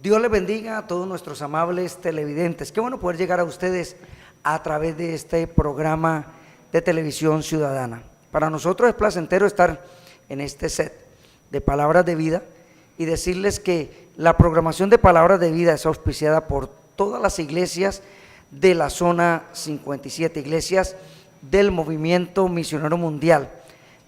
Dios les bendiga a todos nuestros amables televidentes. Qué bueno poder llegar a ustedes a través de este programa de televisión ciudadana. Para nosotros es placentero estar en este set de Palabras de Vida y decirles que la programación de Palabras de Vida es auspiciada por todas las iglesias de la zona 57, iglesias del Movimiento Misionero Mundial,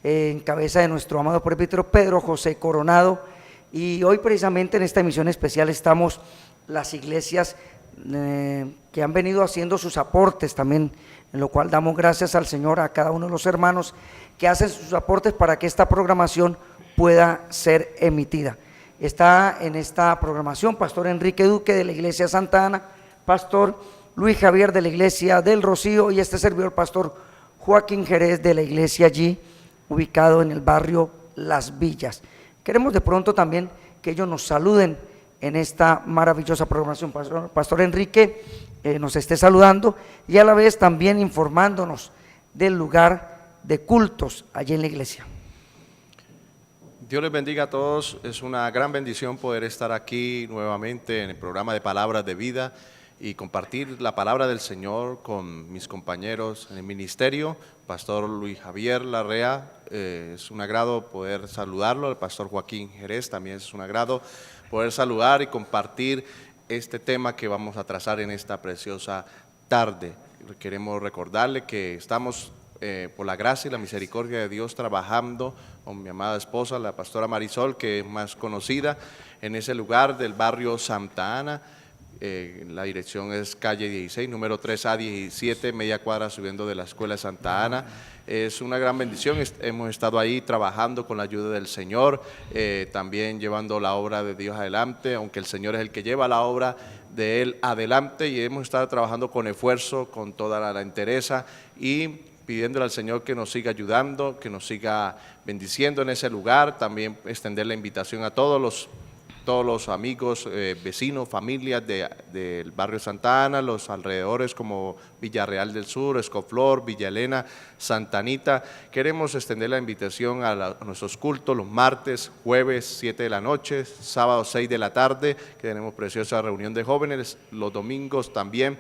en cabeza de nuestro amado presbítero Pedro José Coronado. Y hoy precisamente en esta emisión especial estamos las iglesias que han venido haciendo sus aportes también, en lo cual damos gracias al Señor a cada uno de los hermanos que hacen sus aportes para que esta programación pueda ser emitida. Está en esta programación Pastor Enrique Duque de la Iglesia Santa Ana, Pastor Luis Javier de la Iglesia del Rocío y este servidor Pastor Joaquín Jerez de la iglesia allí ubicado en el barrio Las Villas. Queremos de pronto también que ellos nos saluden en esta maravillosa programación. Pastor Enrique nos esté saludando y a la vez también informándonos del lugar de cultos allí en la iglesia. Dios les bendiga a todos. Es una gran bendición poder estar aquí nuevamente en el programa de Palabras de Vida y compartir la palabra del Señor con mis compañeros en el ministerio. Pastor Luis Javier Larrea, es un agrado poder saludarlo. El Pastor Joaquín Jerez también es un agrado poder saludar y compartir este tema que vamos a trazar en esta preciosa tarde. Queremos recordarle que estamos por la gracia y la misericordia de Dios trabajando con mi amada esposa, la pastora Marisol, que es más conocida en ese lugar del barrio Santa Ana. La dirección es calle 16, número 3A17, media cuadra subiendo de la escuela Santa Ana. Es una gran bendición, hemos estado ahí trabajando con la ayuda del Señor, también llevando la obra de Dios adelante, aunque el Señor es el que lleva la obra de Él adelante, y hemos estado trabajando con esfuerzo, con toda la entereza y pidiéndole al Señor que nos siga ayudando, que nos siga bendiciendo en ese lugar. También extender la invitación a todos los amigos, vecinos, familias del barrio Santa Ana, los alrededores como Villarreal del Sur, Escoflor, Villa Elena, Santa Anita. Queremos extender la invitación a nuestros cultos los martes, jueves 7 de la noche, sábado 6 de la tarde, que tenemos preciosa reunión de jóvenes, los domingos también.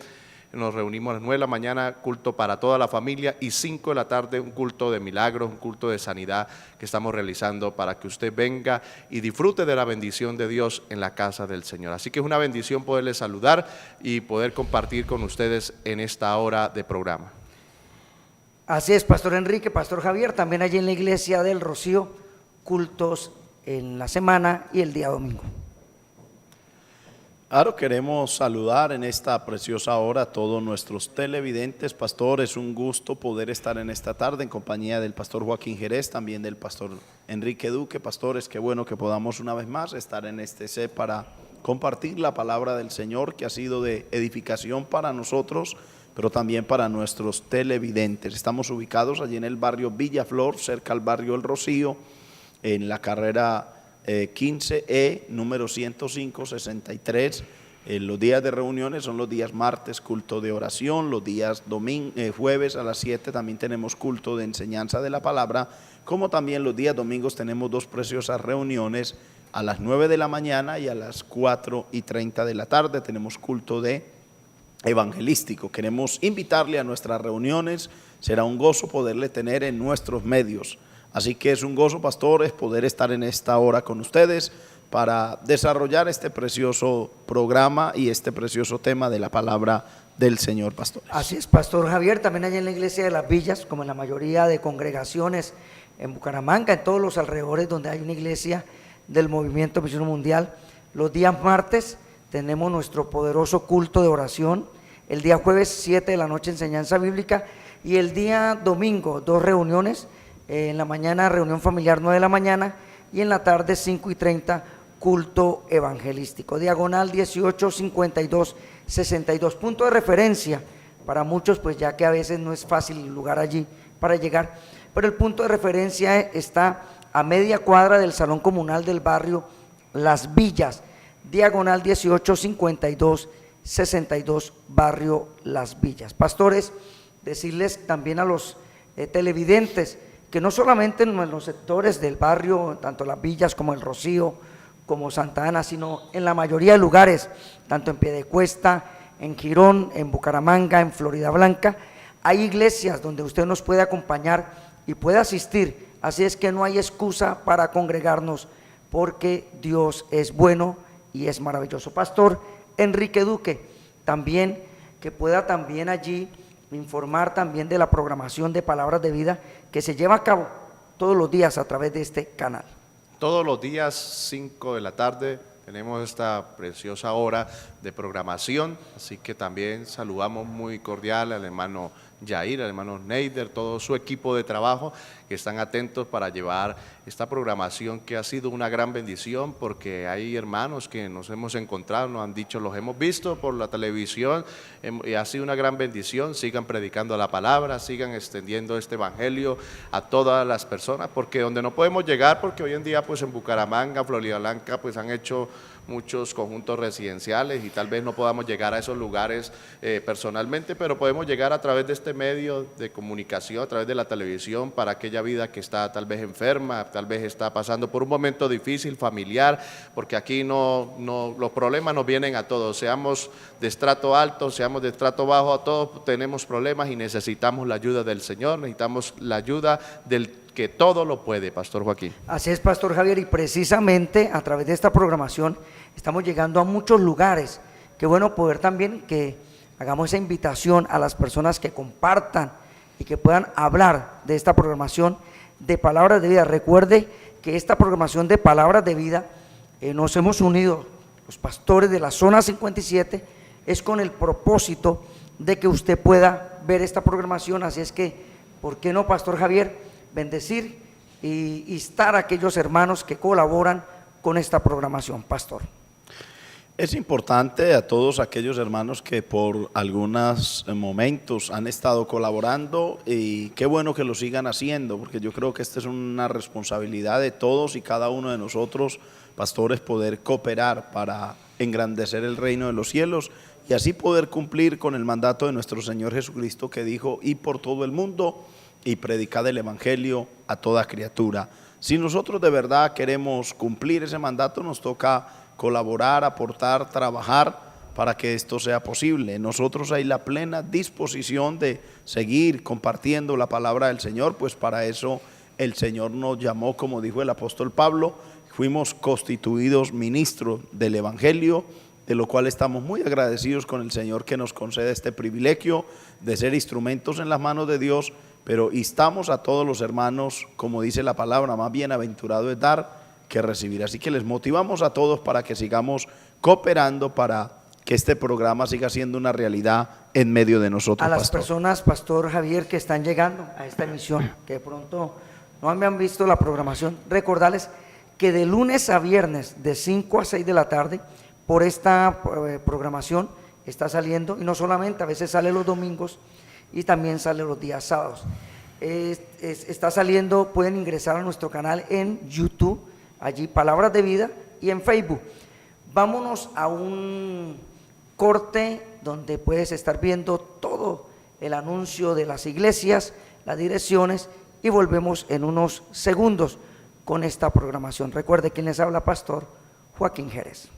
Nos reunimos a las 9 de la mañana, culto para toda la familia, y 5 de la tarde un culto de milagros, un culto de sanidad que estamos realizando para que usted venga y disfrute de la bendición de Dios en la casa del Señor. Así que es una bendición poderles saludar y poder compartir con ustedes en esta hora de programa. Así es, Pastor Enrique, Pastor Javier, también allí en la iglesia del Rocío, cultos en la semana y el día domingo. Claro, queremos saludar en esta preciosa hora a todos nuestros televidentes. Pastor, es un gusto poder estar en esta tarde en compañía del Pastor Joaquín Jerez, también del Pastor Enrique Duque. Pastores, qué bueno que podamos una vez más estar en este set para compartir la palabra del Señor, que ha sido de edificación para nosotros, pero también para nuestros televidentes. Estamos ubicados allí en el barrio Villaflor, cerca al barrio El Rocío, en la carrera 15E, número 105-63. Los días de reuniones son los días martes, culto de oración, los días jueves a las 7 también tenemos culto de enseñanza de la palabra, como también los días domingos tenemos dos preciosas reuniones a las 9 de la mañana y a las 4:30 de la tarde tenemos culto de evangelístico. Queremos invitarle a nuestras reuniones, será un gozo poderle tener en nuestros medios. Así que es un gozo, pastores, poder estar en esta hora con ustedes para desarrollar este precioso programa y este precioso tema de la palabra del Señor, pastores. Así es, Pastor Javier, también allá en la iglesia de Las Villas, como en la mayoría de congregaciones en Bucaramanga, en todos los alrededores donde hay una iglesia del Movimiento Misionero Mundial, los días martes tenemos nuestro poderoso culto de oración, el día jueves 7 de la noche enseñanza bíblica y el día domingo 2 reuniones. En la mañana reunión familiar 9 de la mañana y en la tarde 5:30 culto evangelístico. Diagonal 185262, punto de referencia para muchos, pues ya que a veces no es fácil el lugar allí para llegar, pero el punto de referencia está a media cuadra del Salón Comunal del barrio Las Villas, diagonal 185262, barrio Las Villas. Pastores, decirles también a los televidentes que no solamente en los sectores del barrio, tanto Las Villas como El Rocío, como Santa Ana, sino en la mayoría de lugares, tanto en Piedecuesta, en Girón, en Bucaramanga, en Florida Blanca. Hay iglesias donde usted nos puede acompañar y puede asistir, así es que no hay excusa para congregarnos, porque Dios es bueno y es maravilloso. Pastor Enrique Duque, también que pueda también allí informar también de la programación de Palabras de Vida que se lleva a cabo todos los días a través de este canal. Todos los días, 5 de la tarde, tenemos esta preciosa hora de programación, así que también saludamos muy cordial al hermano Yair, al hermano Neider, todo su equipo de trabajo que están atentos para llevar esta programación que ha sido una gran bendición, porque hay hermanos que nos hemos encontrado, nos han dicho, los hemos visto por la televisión y ha sido una gran bendición. Sigan predicando la palabra, sigan extendiendo este evangelio a todas las personas, porque donde no podemos llegar, porque hoy en día pues en Bucaramanga, Florida Blanca, pues han hecho muchos conjuntos residenciales y tal vez no podamos llegar a esos lugares personalmente, pero podemos llegar a través de este medio de comunicación, a través de la televisión, para aquella vida que está tal vez enferma, tal vez está pasando por un momento difícil, familiar, porque aquí los problemas nos vienen a todos, seamos de estrato alto, seamos de estrato bajo, a todos tenemos problemas y necesitamos la ayuda del Señor, necesitamos la ayuda del que todo lo puede, Pastor Joaquín. Así es, Pastor Javier, y precisamente a través de esta programación estamos llegando a muchos lugares. Qué bueno poder también que hagamos esa invitación a las personas que compartan y que puedan hablar de esta programación de Palabras de Vida. Recuerde que esta programación de Palabras de Vida nos hemos unido los pastores de la zona 57 es con el propósito de que usted pueda ver esta programación. Así es que, ¿por qué no, Pastor Javier, bendecir y instar a aquellos hermanos que colaboran con esta programación, Pastor? Es importante a todos aquellos hermanos que por algunos momentos han estado colaborando, y qué bueno que lo sigan haciendo, porque yo creo que esta es una responsabilidad de todos y cada uno de nosotros, pastores, poder cooperar para engrandecer el reino de los cielos y así poder cumplir con el mandato de nuestro Señor Jesucristo, que dijo: "Y por todo el mundo y predicad el evangelio a toda criatura". Si nosotros de verdad queremos cumplir ese mandato, nos toca colaborar, aportar, trabajar para que esto sea posible. Nosotros hay la plena disposición de seguir compartiendo la palabra del Señor, pues para eso el Señor nos llamó, como dijo el apóstol Pablo, fuimos constituidos ministros del evangelio, de lo cual estamos muy agradecidos con el Señor que nos concede este privilegio de ser instrumentos en las manos de Dios. Pero instamos a todos los hermanos, como dice la palabra, más bienaventurado es dar que recibir. Así que les motivamos a todos para que sigamos cooperando para que este programa siga siendo una realidad en medio de nosotros. A las Pastor. personas, Pastor Javier, que están llegando a esta emisión, que de pronto no han visto la programación, recordarles que de lunes a viernes, de 5 a 6 de la tarde, por esta programación está saliendo, y no solamente, a veces sale los domingos y también sale los días sábados. Está saliendo, pueden ingresar a nuestro canal en YouTube, allí Palabras de Vida, y en Facebook. Vámonos a un corte donde puedes estar viendo todo el anuncio de las iglesias, las direcciones, y volvemos en unos segundos con esta programación. Recuerde, quien les habla, Pastor Joaquín Jerez.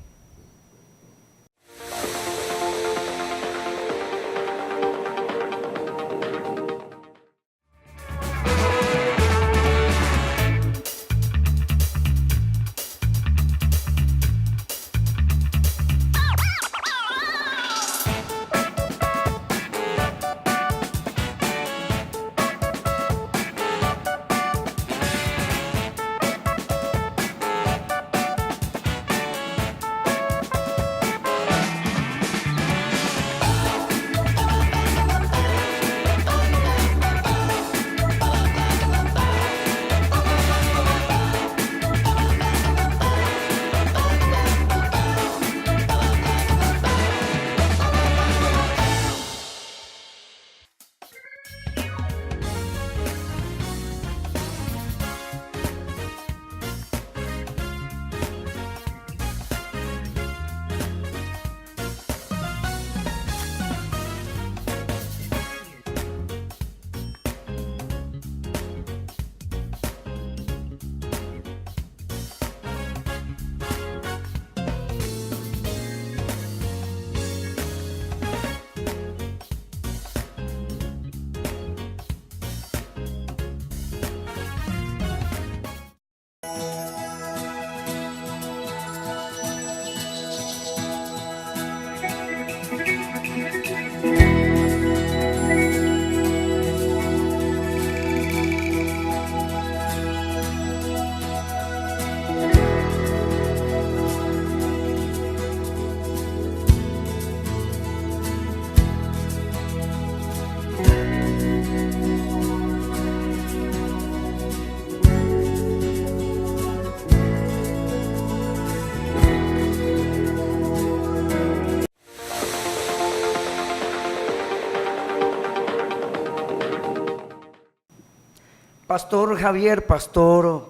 Pastor Javier, Pastor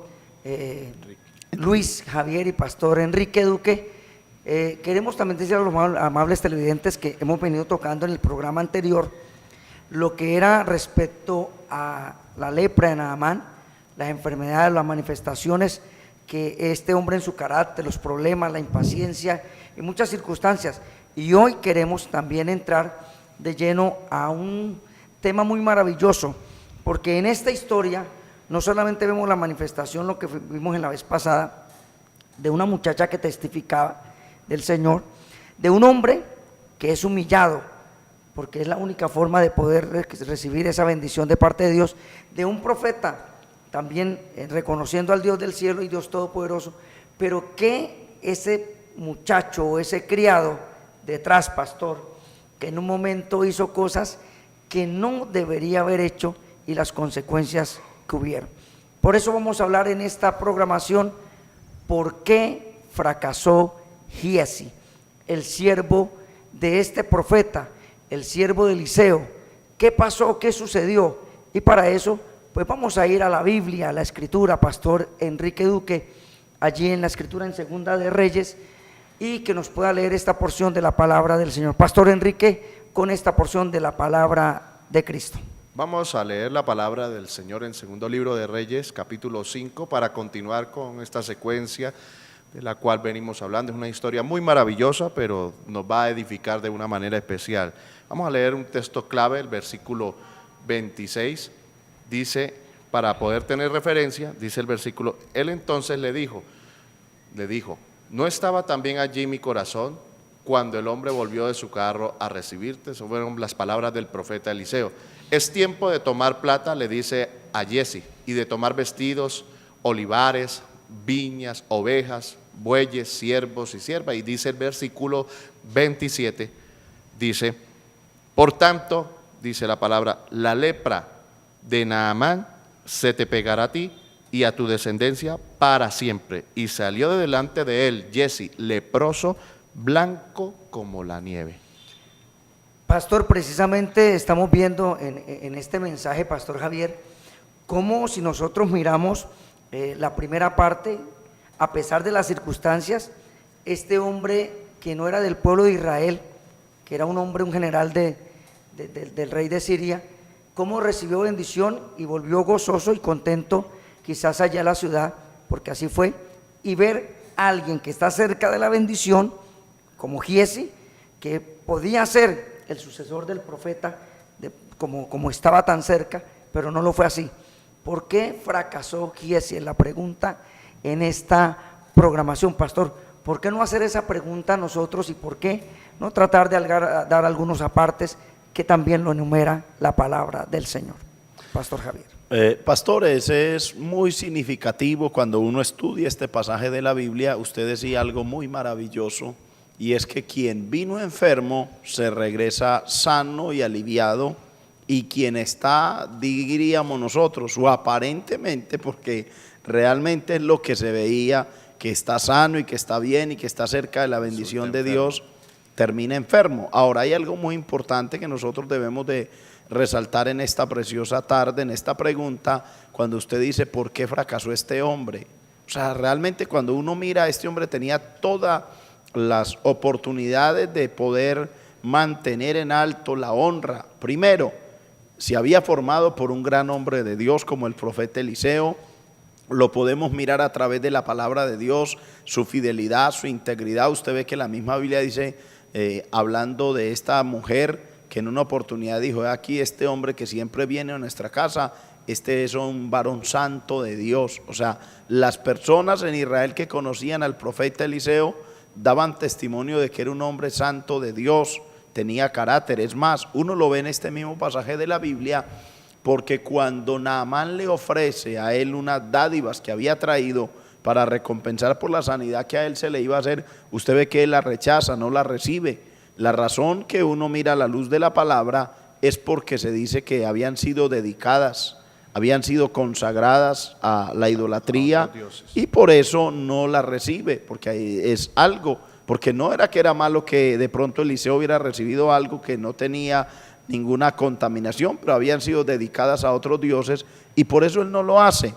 Luis Javier y Pastor Enrique Duque, queremos también decir a los amables televidentes que hemos venido tocando en el programa anterior lo que era respecto a la lepra de Naamán, las enfermedades, las manifestaciones que este hombre en su carácter, los problemas, la impaciencia y muchas circunstancias. Y hoy queremos también entrar de lleno a un tema muy maravilloso, porque en esta historia no solamente vemos la manifestación, lo que vimos en la vez pasada, de una muchacha que testificaba del Señor, de un hombre que es humillado, porque es la única forma de poder recibir esa bendición de parte de Dios, de un profeta también reconociendo al Dios del cielo y Dios todopoderoso, pero que ese muchacho o ese criado detrás, pastor, que en un momento hizo cosas que no debería haber hecho y las consecuencias que hubieron. Por eso vamos a hablar en esta programación, ¿por qué fracasó Giezi, el siervo de este profeta, el siervo de Eliseo? ¿Qué pasó? ¿Qué sucedió? Y para eso, pues vamos a ir a la Biblia, a la Escritura, Pastor Enrique Duque, allí en la Escritura en Segunda de Reyes, y que nos pueda leer esta porción de la palabra del Señor. Pastor Enrique, con esta porción de la palabra de Cristo. Vamos a leer la palabra del Señor en segundo libro de Reyes, capítulo 5, para continuar con esta secuencia de la cual venimos hablando. Es una historia muy maravillosa, pero nos va a edificar de una manera especial. Vamos a leer un texto clave, el versículo 26, dice, para poder tener referencia, dice el versículo, él entonces le dijo, ¿no estaba también allí mi corazón cuando el hombre volvió de su carro a recibirte? Esas fueron las palabras del profeta Eliseo. Es tiempo de tomar plata, le dice a Giezi, y de tomar vestidos, olivares, viñas, ovejas, bueyes, siervos y siervas. Y dice el versículo 27, dice, por tanto, dice la palabra, la lepra de Naamán se te pegará a ti y a tu descendencia para siempre. Y salió de delante de él Giezi, leproso, blanco como la nieve. Pastor, precisamente estamos viendo en este mensaje, Pastor Javier, cómo si nosotros miramos la primera parte, a pesar de las circunstancias, este hombre que no era del pueblo de Israel, que era un hombre, un general del rey de Siria, cómo recibió bendición y volvió gozoso y contento quizás allá a la ciudad, porque así fue, y ver a alguien que está cerca de la bendición, como Giezi, que podía ser el sucesor del profeta, como estaba tan cerca, pero no lo fue así. ¿Por qué fracasó Giezi? Es la pregunta en esta programación, pastor. ¿Por qué no hacer esa pregunta a nosotros y por qué no tratar de dar algunos apartes que también lo enumera la palabra del Señor? Pastor Javier. Pastores, es muy significativo cuando uno estudia este pasaje de la Biblia. Usted decía algo muy maravilloso, y es que quien vino enfermo se regresa sano y aliviado, y quien está, diríamos nosotros, o aparentemente, porque realmente es lo que se veía, que está sano y que está bien y que está cerca de la bendición de Dios, termina enfermo. Ahora, hay algo muy importante que nosotros debemos de resaltar en esta preciosa tarde, en esta pregunta, cuando usted dice, ¿por qué fracasó este hombre? O sea, realmente cuando uno mira, este hombre tenía todas las oportunidades de poder mantener en alto la honra. Primero, se había formado por un gran hombre de Dios como el profeta Eliseo. Lo podemos mirar a través de la palabra de Dios, su fidelidad, su integridad. Usted ve que la misma Biblia dice, hablando de esta mujer, que en una oportunidad dijo, aquí este hombre que siempre viene a nuestra casa, este es un varón santo de Dios. O sea, las personas en Israel que conocían al profeta Eliseo daban testimonio de que era un hombre santo de Dios, tenía carácter. Es más, uno lo ve en este mismo pasaje de la Biblia, porque cuando Naamán le ofrece a él unas dádivas que había traído para recompensar por la sanidad que a él se le iba a hacer, usted ve que él la rechaza, no la recibe. La razón que uno mira a la luz de la palabra es porque se dice que habían sido dedicadas, habían sido consagradas a la idolatría, y por eso no la recibe, porque es algo, porque no era que era malo que de pronto Eliseo hubiera recibido algo que no tenía ninguna contaminación, pero habían sido dedicadas a otros dioses y por eso él no lo hace.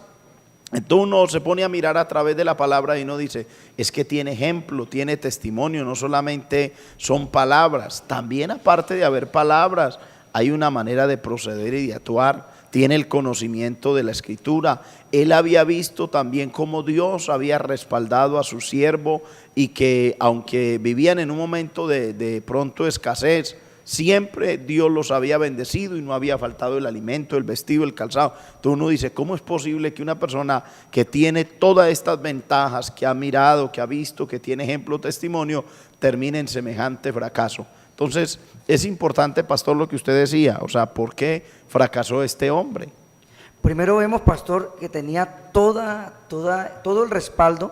Entonces uno se pone a mirar a través de la palabra y uno dice, es que tiene ejemplo, tiene testimonio, no solamente son palabras, también aparte de haber palabras, hay una manera de proceder y de actuar, tiene el conocimiento de la Escritura. Él había visto también cómo Dios había respaldado a su siervo y que aunque vivían en un momento de pronto escasez, siempre Dios los había bendecido y no había faltado el alimento, el vestido, el calzado. Entonces uno dice, ¿cómo es posible que una persona que tiene todas estas ventajas, que ha mirado, que ha visto, que tiene ejemplo, testimonio, termine en semejante fracaso? Entonces es importante, pastor, lo que usted decía, o sea, ¿por qué fracasó este hombre? Primero vemos, pastor, que tenía todo el respaldo,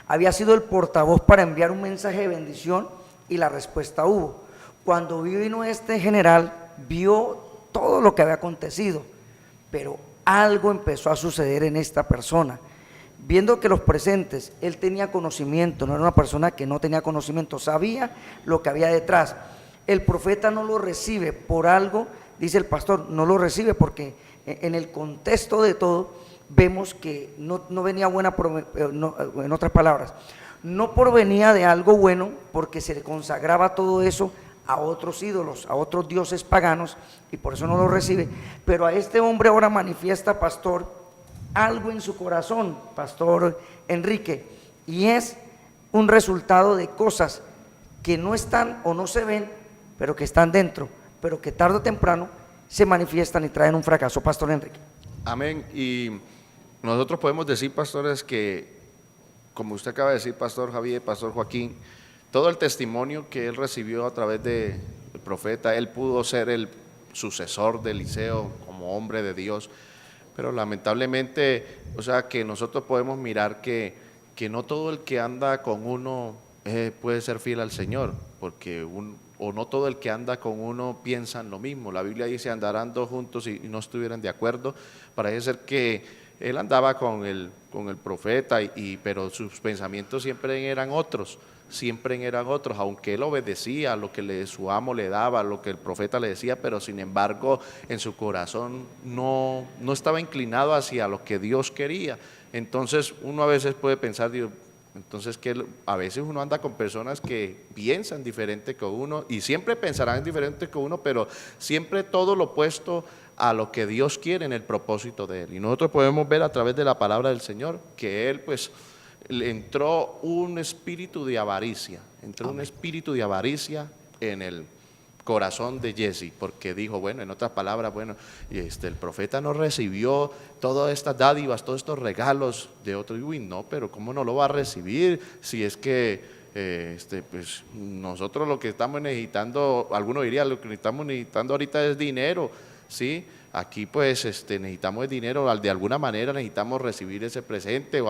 había sido el portavoz para enviar un mensaje de bendición y la respuesta hubo. Cuando vino este general, vio todo lo que había acontecido, pero algo empezó a suceder en esta persona. Viendo que los presentes, él tenía conocimiento, no era una persona que no tenía conocimiento, sabía lo que había detrás. El profeta no lo recibe por algo, dice el pastor, no lo recibe porque en el contexto de todo vemos que no venía buena, en otras palabras, no provenía de algo bueno porque se le consagraba todo eso a otros ídolos, a otros dioses paganos y por eso no lo recibe. Pero a este hombre ahora manifiesta, pastor, algo en su corazón, pastor Enrique, y es un resultado de cosas que no están o no se ven, pero que están dentro, pero que tarde o temprano se manifiestan y traen un fracaso, pastor Enrique. Amén. Y nosotros podemos decir, pastores, que como usted acaba de decir, pastor Javier, pastor Joaquín, todo el testimonio que él recibió a través del profeta, él pudo ser el sucesor de Eliseo como hombre de Dios, pero lamentablemente, o sea, que nosotros podemos mirar que no todo el que anda con uno puede ser fiel al Señor, porque o no todo el que anda con uno piensa en lo mismo. La Biblia dice andarán dos juntos y no estuvieran de acuerdo. Parece ser que él andaba con el profeta, pero sus pensamientos siempre eran otros, aunque él obedecía a lo que su amo le daba, a lo que el profeta le decía, pero sin embargo en su corazón no estaba inclinado hacia lo que Dios quería. Entonces uno a veces puede pensar, Dios, entonces que a veces uno anda con personas que piensan diferente que uno y siempre pensarán diferente que uno, pero siempre todo lo opuesto a lo que Dios quiere en el propósito de Él. Y nosotros podemos ver a través de la palabra del Señor que Él pues le entró un espíritu de avaricia, en el corazón de Jesse, porque dijo, bueno, en otras palabras, bueno, el profeta no recibió todas estas dádivas, todos estos regalos de otro, y no, pero ¿cómo no lo va a recibir si es que pues nosotros lo que estamos necesitando, algunos dirían, lo que estamos necesitando ahorita es dinero, ¿sí? Aquí pues necesitamos dinero, de alguna manera necesitamos recibir ese presente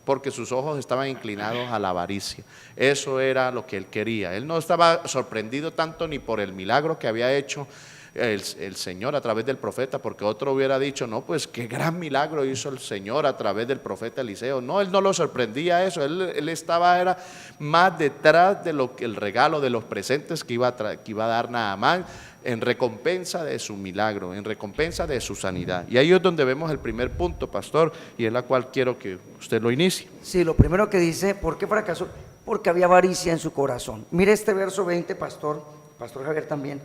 porque sus ojos estaban inclinados a la avaricia. Eso era lo que él quería. Él no estaba sorprendido tanto ni por el milagro que había hecho el Señor a través del profeta, porque otro hubiera dicho, no, pues qué gran milagro hizo el Señor a través del profeta Eliseo. No, él no lo sorprendía eso, él era más detrás de lo que el regalo, de los presentes que iba a dar Naamán, en recompensa de su milagro, en recompensa de su sanidad. Y ahí es donde vemos el primer punto, pastor, y es la cual quiero que usted lo inicie. Sí, lo primero que dice, ¿por qué fracasó? Porque había avaricia en su corazón. Mire este verso 20, pastor Javier también.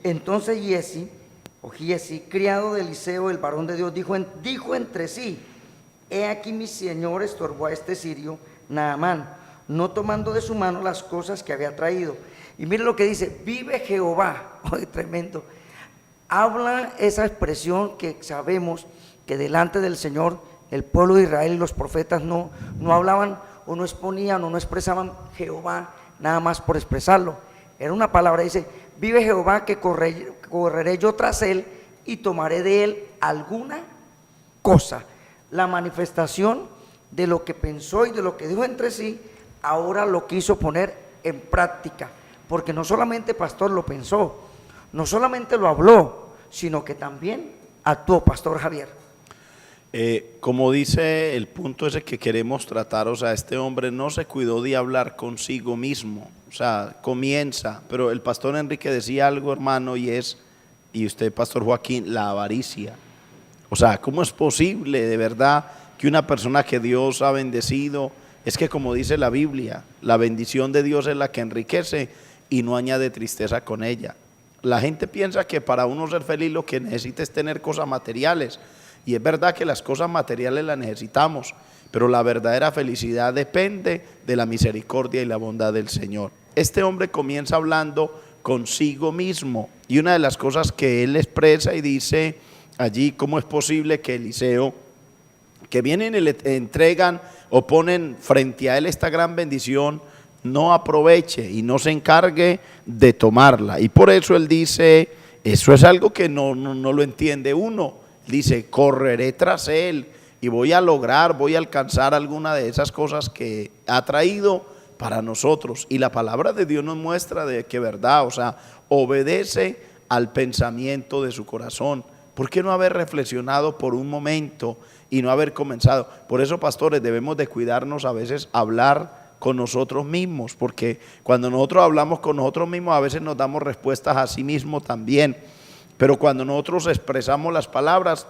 Entonces Giesi, criado de Eliseo, el varón de Dios, dijo entre sí, he aquí mi señor estorbó a este sirio, Naamán, no tomando de su mano las cosas que había traído. Y mire lo que dice, vive Jehová. ¡Ay, tremendo! Habla esa expresión que sabemos que delante del Señor el pueblo de Israel y los profetas no hablaban o no exponían o no expresaban Jehová nada más por expresarlo. Era una palabra, dice, vive Jehová que correré yo tras él y tomaré de él alguna cosa. La manifestación de lo que pensó y de lo que dijo entre sí, ahora lo quiso poner en práctica. Porque no solamente, pastor, lo pensó, no solamente lo habló, sino que también actuó, pastor Javier. Como dice el punto ese que queremos tratar, o sea, este hombre no se cuidó de hablar consigo mismo, o sea, comienza, pero el pastor Enrique decía algo, hermano, y y usted, Pastor Joaquín, la avaricia. O sea, ¿cómo es posible de verdad que una persona que Dios ha bendecido, es que como dice la Biblia, la bendición de Dios es la que enriquece y no añade tristeza con ella? La gente piensa que para uno ser feliz lo que necesita es tener cosas materiales, y es verdad que las cosas materiales las necesitamos, pero la verdadera felicidad depende de la misericordia y la bondad del Señor. Este hombre comienza hablando consigo mismo, y una de las cosas que él expresa y dice allí: ¿cómo es posible que Eliseo, que vienen y le entregan o ponen frente a él esta gran bendición, no aproveche y no se encargue de tomarla? Y por eso él dice, eso es algo que no lo entiende uno. Dice: correré tras él y voy a lograr, voy a alcanzar alguna de esas cosas que ha traído para nosotros. Y la palabra de Dios nos muestra de que verdad, o sea, obedece al pensamiento de su corazón. ¿Por qué no haber reflexionado por un momento y no haber comenzado? Por eso, pastores, debemos de cuidarnos a veces hablar con nosotros mismos, porque cuando nosotros hablamos con nosotros mismos a veces nos damos respuestas a sí mismos también, pero cuando nosotros expresamos las palabras,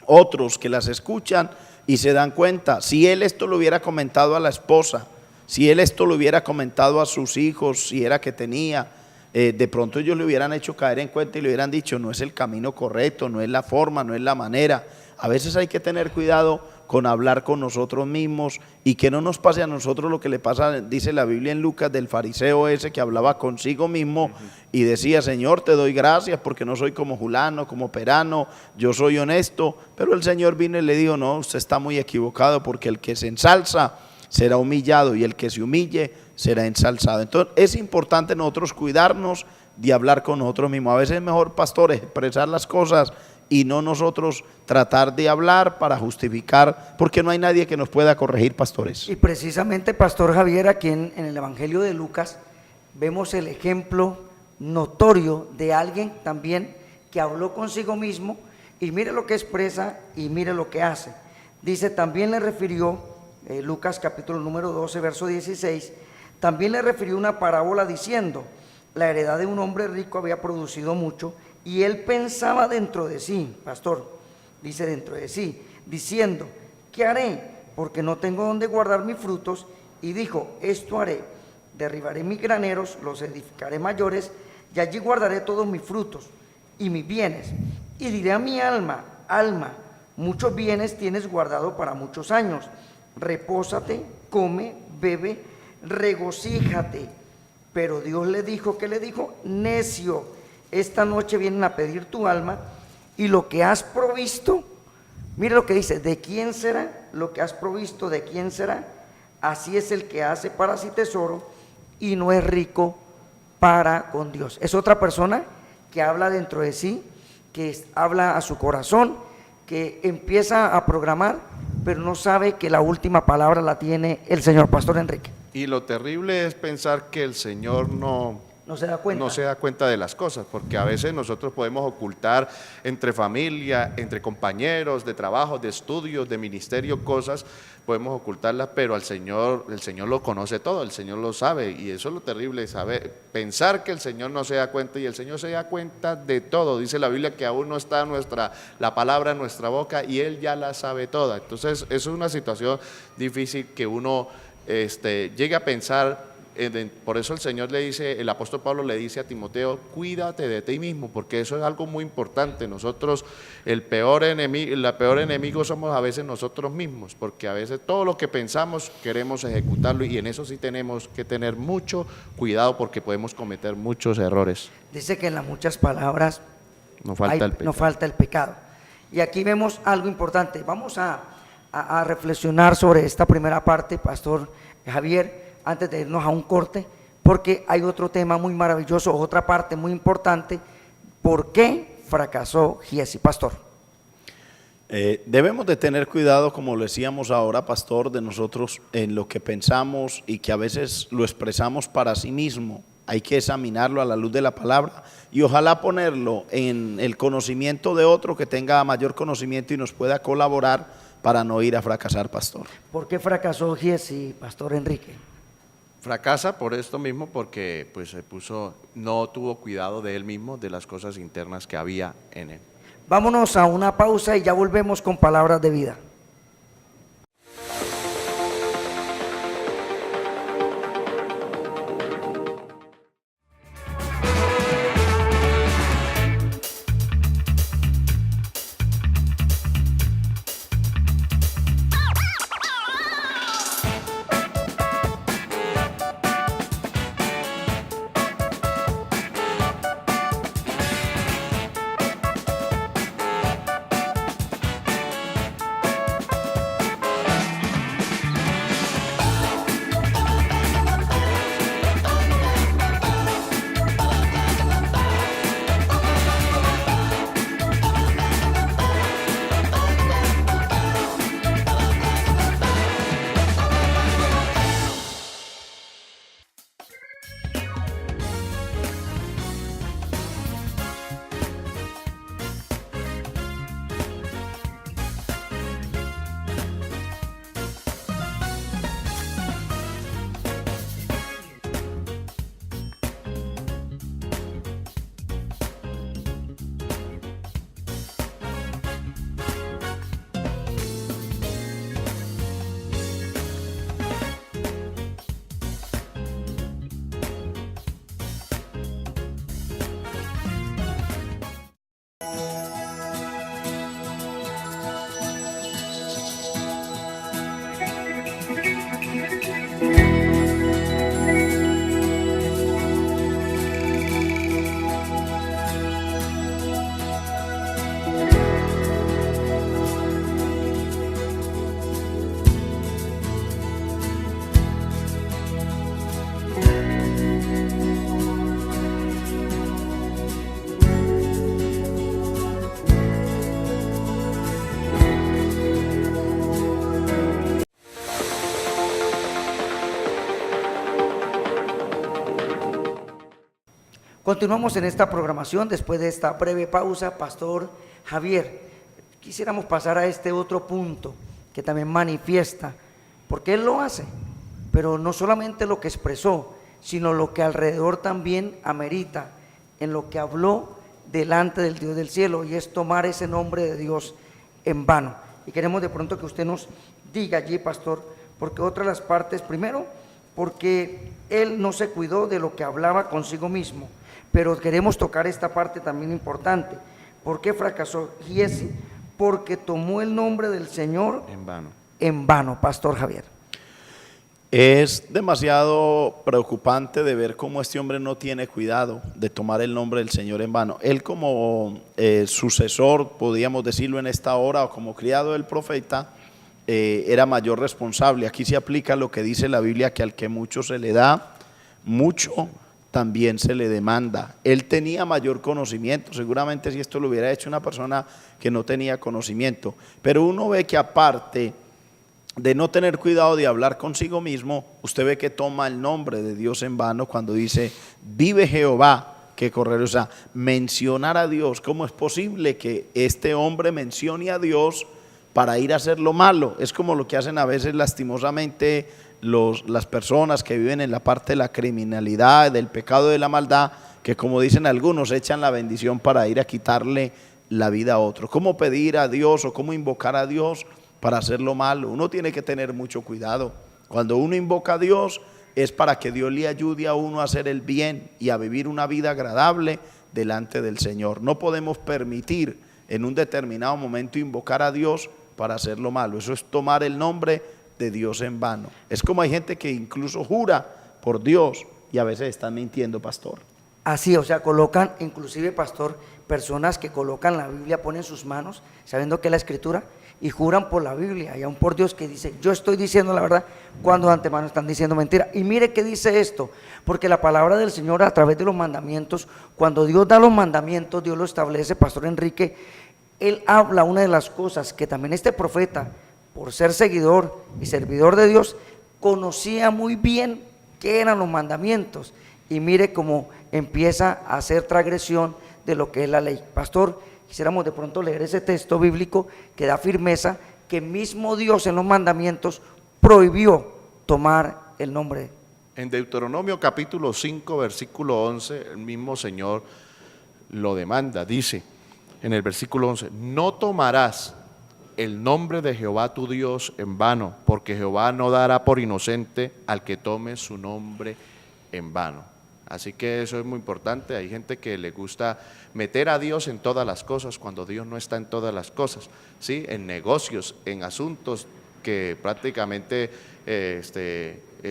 otros que las escuchan y se dan cuenta, si él esto lo hubiera comentado a la esposa, si él esto lo hubiera comentado a sus hijos, si era que tenía, de pronto ellos le hubieran hecho caer en cuenta y le hubieran dicho: no es el camino correcto, no es la forma, no es la manera. A veces hay que tener cuidado con hablar con nosotros mismos y que no nos pase a nosotros lo que le pasa, dice la Biblia en Lucas, del fariseo ese que hablaba consigo mismo y decía: Señor, te doy gracias porque no soy como Julano, como Perano, yo soy honesto. Pero el Señor vino y le dijo: no, usted está muy equivocado, porque el que se ensalza será humillado y el que se humille será ensalzado. Entonces es importante nosotros cuidarnos de hablar con nosotros mismos. A veces es mejor, pastores, expresar las cosas y no nosotros tratar de hablar para justificar, porque no hay nadie que nos pueda corregir, pastores. Y precisamente, Pastor Javier, aquí en el Evangelio de Lucas vemos el ejemplo notorio de alguien también que habló consigo mismo, y mire lo que expresa y mire lo que hace. Dice: también le refirió, Lucas capítulo número 12, verso 16, también le refirió una parábola diciendo: la heredad de un hombre rico había producido mucho, y él pensaba dentro de sí, pastor, dice dentro de sí, diciendo: ¿qué haré? Porque no tengo donde guardar mis frutos. Y dijo: esto haré, derribaré mis graneros, los edificaré mayores, y allí guardaré todos mis frutos y mis bienes. Y diré a mi alma: alma, muchos bienes tienes guardado para muchos años, repósate, come, bebe, regocíjate. Pero Dios le dijo, ¿qué le dijo? Necio, esta noche vienen a pedir tu alma, y lo que has provisto, mire lo que dice: ¿de quién será? Lo que has provisto, ¿de quién será? Así es el que hace para sí tesoro y no es rico para con Dios. Es otra persona que habla dentro de sí, que habla a su corazón, que empieza a programar, pero no sabe que la última palabra la tiene el Señor. Pastor Enrique. Y lo terrible es pensar que el Señor no se da cuenta. No se da cuenta de las cosas, porque a veces nosotros podemos ocultar entre familia, entre compañeros de trabajo, de estudios, de ministerio, cosas, podemos ocultarlas, pero el Señor lo conoce todo, el Señor lo sabe, y eso es lo terrible, saber, pensar que el Señor no se da cuenta, y el Señor se da cuenta de todo. Dice la Biblia que aún no está la palabra en nuestra boca y Él ya la sabe toda. Entonces, eso es una situación difícil que uno llegue a pensar. Por eso el Señor le dice, el apóstol Pablo le dice a Timoteo: cuídate de ti mismo, porque eso es algo muy importante. Nosotros, el peor enemigo somos a veces nosotros mismos, porque a veces todo lo que pensamos queremos ejecutarlo, y en eso sí tenemos que tener mucho cuidado, porque podemos cometer muchos errores. Dice que en las muchas palabras no falta el pecado. Y aquí vemos algo importante. Vamos a reflexionar sobre esta primera parte, Pastor Javier, antes de irnos a un corte, porque hay otro tema muy maravilloso, otra parte muy importante. ¿Por qué fracasó Giesi, pastor? Debemos de tener cuidado, como lo decíamos ahora, pastor, de nosotros en lo que pensamos y que a veces lo expresamos para sí mismo. Hay que examinarlo a la luz de la palabra y ojalá ponerlo en el conocimiento de otro que tenga mayor conocimiento y nos pueda colaborar para no ir a fracasar, pastor. ¿Por qué fracasó Giesi, pastor Enrique? Fracasa por esto mismo porque pues no tuvo cuidado de él mismo, de las cosas internas que había en él. Vámonos a una pausa y ya volvemos con palabras de vida. Continuamos en esta programación después de esta breve pausa. Pastor Javier, quisiéramos pasar a este otro punto que también manifiesta, porque él lo hace, pero no solamente lo que expresó, sino lo que alrededor también amerita en lo que habló delante del Dios del cielo, y es tomar ese nombre de Dios en vano. Y queremos de pronto que usted nos diga allí, pastor, porque otra de las partes, primero, porque él no se cuidó de lo que hablaba consigo mismo, pero queremos tocar esta parte también importante. ¿Por qué fracasó Giesi? Porque tomó el nombre del Señor en vano, Pastor Javier. Es demasiado preocupante de ver cómo este hombre no tiene cuidado de tomar el nombre del Señor en vano. Él como sucesor, podríamos decirlo en esta hora, o como criado del profeta, era mayor responsable. Aquí se aplica lo que dice la Biblia, que al que mucho se le da, mucho también se le demanda. Él tenía mayor conocimiento, seguramente si esto lo hubiera hecho una persona que no tenía conocimiento, pero uno ve que aparte de no tener cuidado de hablar consigo mismo, usted ve que toma el nombre de Dios en vano cuando dice, vive Jehová, que correr, o sea, mencionar a Dios. ¿Cómo es posible que este hombre mencione a Dios para ir a hacer lo malo? Es como lo que hacen a veces lastimosamente las personas que viven en la parte de la criminalidad, del pecado, de la maldad, que como dicen algunos, echan la bendición para ir a quitarle la vida a otro. ¿Cómo pedir a Dios o cómo invocar a Dios para hacer lo malo? Uno tiene que tener mucho cuidado. Cuando uno invoca a Dios es para que Dios le ayude a uno a hacer el bien y a vivir una vida agradable delante del Señor. No podemos permitir en un determinado momento invocar a Dios para hacer lo malo. Eso es tomar el nombre de Dios en vano. Es como hay gente que incluso jura por Dios y a veces están mintiendo, pastor. Así, o sea, colocan, inclusive, pastor, personas que colocan la Biblia, ponen sus manos, sabiendo que es la Escritura, y juran por la Biblia y aún por Dios, que dice, yo estoy diciendo la verdad, cuando de antemano están diciendo mentira. Y mire que dice esto, porque la palabra del Señor a través de los mandamientos, cuando Dios da los mandamientos, Dios lo establece, pastor Enrique, él habla una de las cosas que también este profeta, por ser seguidor y servidor de Dios, conocía muy bien qué eran los mandamientos, y mire cómo empieza a hacer transgresión de lo que es la ley. Pastor, quisiéramos de pronto leer ese texto bíblico que da firmeza que mismo Dios en los mandamientos prohibió tomar el nombre En Deuteronomio capítulo 5, versículo 11, el mismo Señor lo demanda. Dice en el versículo 11, no tomarás el nombre de Jehová tu Dios en vano, porque Jehová no dará por inocente al que tome su nombre en vano. Así que eso es muy importante. Hay gente que le gusta meter a Dios en todas las cosas cuando Dios no está en todas las cosas, ¿sí? En negocios, en asuntos que prácticamente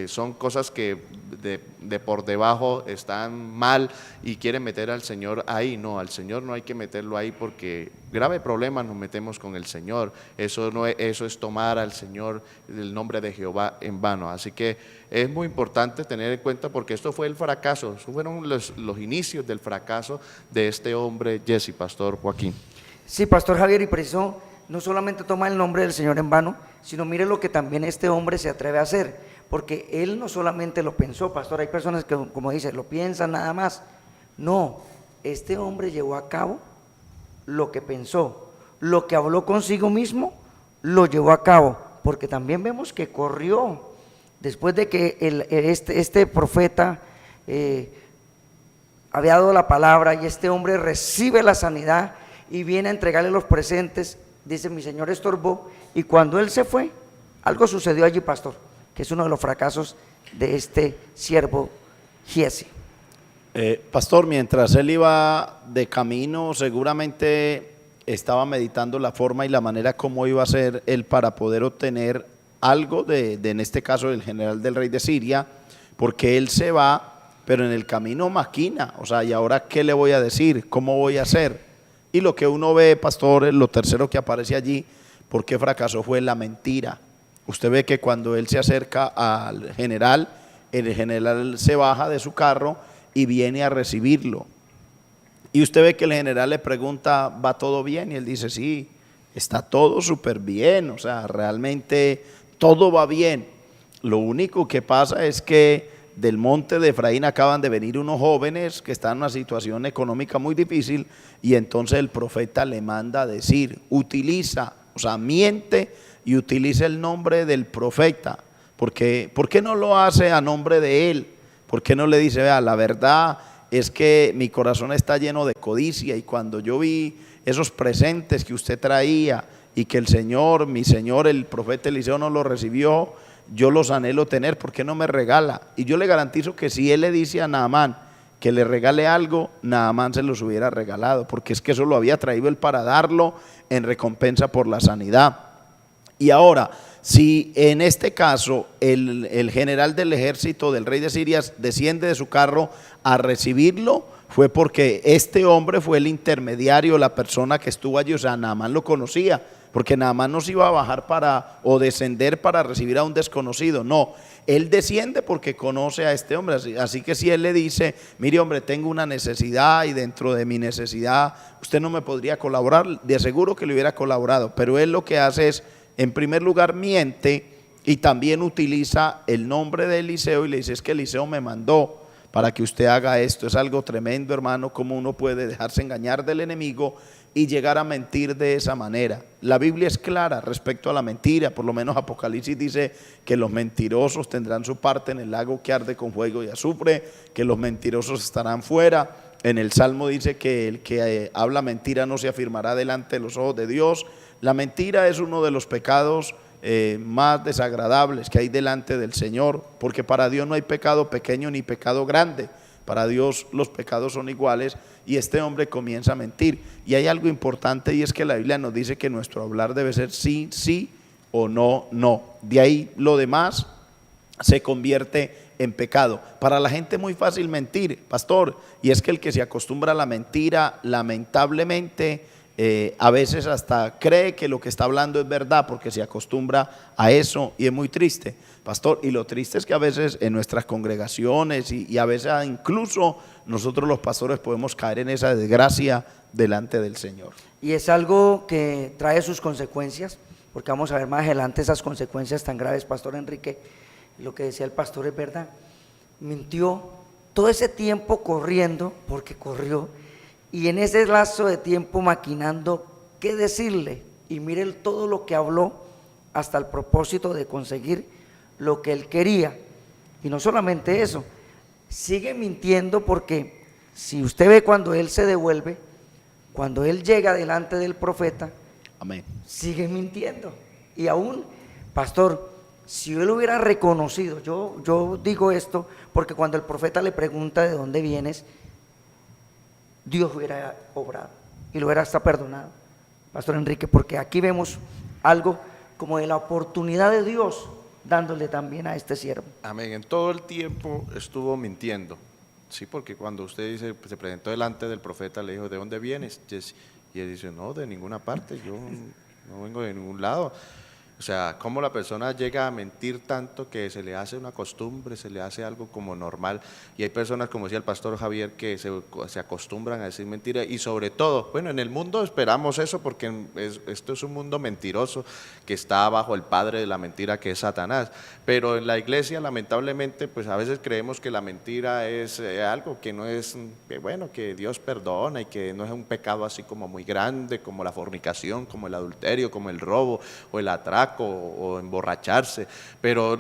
son cosas que de por debajo están mal y quieren meter al Señor ahí. No, al Señor no hay que meterlo ahí, porque grave problema nos metemos con el Señor. Eso es tomar al Señor, el nombre de Jehová, en vano. Así que es muy importante tener en cuenta, porque esto fue el fracaso, esos fueron los inicios del fracaso de este hombre Jesse, Pastor Joaquín. Sí, Pastor Javier, y preciso, no solamente toma el nombre del Señor en vano, sino mire lo que también este hombre se atreve a hacer, porque él no solamente lo pensó, pastor. Hay personas que, como dice, lo piensan nada más. No, este hombre llevó a cabo lo que pensó, lo que habló consigo mismo, lo llevó a cabo, porque también vemos que corrió, después de que este profeta había dado la palabra, y este hombre recibe la sanidad y viene a entregarle los presentes. Dice, mi Señor estorbó, y cuando él se fue, algo sucedió allí, pastor, que es uno de los fracasos de este siervo Giesi. Pastor, mientras él iba de camino, seguramente estaba meditando la forma y la manera como iba a ser él para poder obtener algo en este caso, del general del rey de Siria, porque él se va, pero en el camino maquina, o sea, ¿y ahora qué le voy a decir? ¿Cómo voy a hacer? Y lo que uno ve, pastor, lo tercero que aparece allí, ¿por qué fracasó? Fue la mentira. Usted ve que cuando él se acerca al general, el general se baja de su carro y viene a recibirlo. Y usted ve que el general le pregunta, ¿va todo bien? Y él dice, sí, está todo súper bien, o sea, realmente todo va bien. Lo único que pasa es que del monte de Efraín acaban de venir unos jóvenes que están en una situación económica muy difícil, y entonces el profeta le manda a decir, utiliza, o sea, miente y utiliza el nombre del profeta. Porque, ¿por qué no lo hace a nombre de él? ¿Por qué no le dice, vea, la verdad es que mi corazón está lleno de codicia, y cuando yo vi esos presentes que usted traía y que el Señor, mi Señor, el profeta Eliseo no los recibió, yo los anhelo tener, ¿por qué no me regala? Y yo le garantizo que si él le dice a Naamán que le regale algo, Naamán se los hubiera regalado, porque es que eso lo había traído él para darlo en recompensa por la sanidad. Y ahora, si en este caso el general del ejército del rey de Siria desciende de su carro a recibirlo, fue porque este hombre fue el intermediario, la persona que estuvo allí. O sea, Naamán lo conocía, porque Naamán no se iba a bajar o descender para recibir a un desconocido. No, él desciende porque conoce a este hombre. Así que si él le dice, mire hombre, tengo una necesidad y dentro de mi necesidad usted no me podría colaborar, de seguro que le hubiera colaborado. Pero él lo que hace es, en primer lugar, miente, y también utiliza el nombre de Eliseo y le dice, es que Eliseo me mandó para que usted haga esto. Es algo tremendo, hermano, cómo uno puede dejarse engañar del enemigo y llegar a mentir de esa manera. La Biblia es clara respecto a la mentira, por lo menos Apocalipsis dice que los mentirosos tendrán su parte en el lago que arde con fuego y azufre, que los mentirosos estarán fuera. En el Salmo dice que el que habla mentira no se afirmará delante de los ojos de Dios. La mentira es uno de los pecados más desagradables que hay delante del Señor, porque para Dios no hay pecado pequeño ni pecado grande. Para Dios los pecados son iguales, y este hombre comienza a mentir. Y hay algo importante, y es que la Biblia nos dice que nuestro hablar debe ser sí, sí, o no, no. De ahí lo demás se convierte en pecado. Para la gente es muy fácil mentir, pastor, y es que el que se acostumbra a la mentira, lamentablemente, a veces hasta cree que lo que está hablando es verdad, porque se acostumbra a eso, y es muy triste, pastor. Y lo triste es que a veces en nuestras congregaciones y a veces incluso nosotros los pastores podemos caer en esa desgracia delante del Señor. Y es algo que trae sus consecuencias, porque vamos a ver más adelante esas consecuencias tan graves, Pastor Enrique. Lo que decía el pastor es verdad, mintió todo ese tiempo corriendo, porque corrió, y en ese lazo de tiempo maquinando qué decirle, y mire todo lo que habló hasta el propósito de conseguir lo que él quería. Y no solamente eso, sigue mintiendo porque si usted ve cuando él se devuelve, cuando él llega delante del profeta, Amén. sigue mintiendo. Y aún, pastor, si él hubiera reconocido, yo digo esto porque cuando el profeta le pregunta de dónde vienes, Dios hubiera obrado y lo hubiera hasta perdonado, pastor Enrique, porque aquí vemos algo como de la oportunidad de Dios dándole también a este siervo. Amén. En todo el tiempo estuvo mintiendo. Sí, porque cuando usted dice, se presentó delante del profeta, le dijo, ¿de dónde vienes? Y él dice, no, de ninguna parte, yo no vengo de ningún lado. O sea, cómo la persona llega a mentir tanto que se le hace una costumbre, se le hace algo como normal. Y hay personas, como decía el pastor Javier, que se acostumbran a decir mentiras. Y sobre todo, bueno, en el mundo esperamos eso porque esto es un mundo mentiroso que está bajo el padre de la mentira, que es Satanás. Pero en la iglesia, lamentablemente, pues a veces creemos que la mentira es algo que no es, bueno, que Dios perdona y que no es un pecado así como muy grande, como la fornicación, como el adulterio, como el robo o el atraco o emborracharse. Pero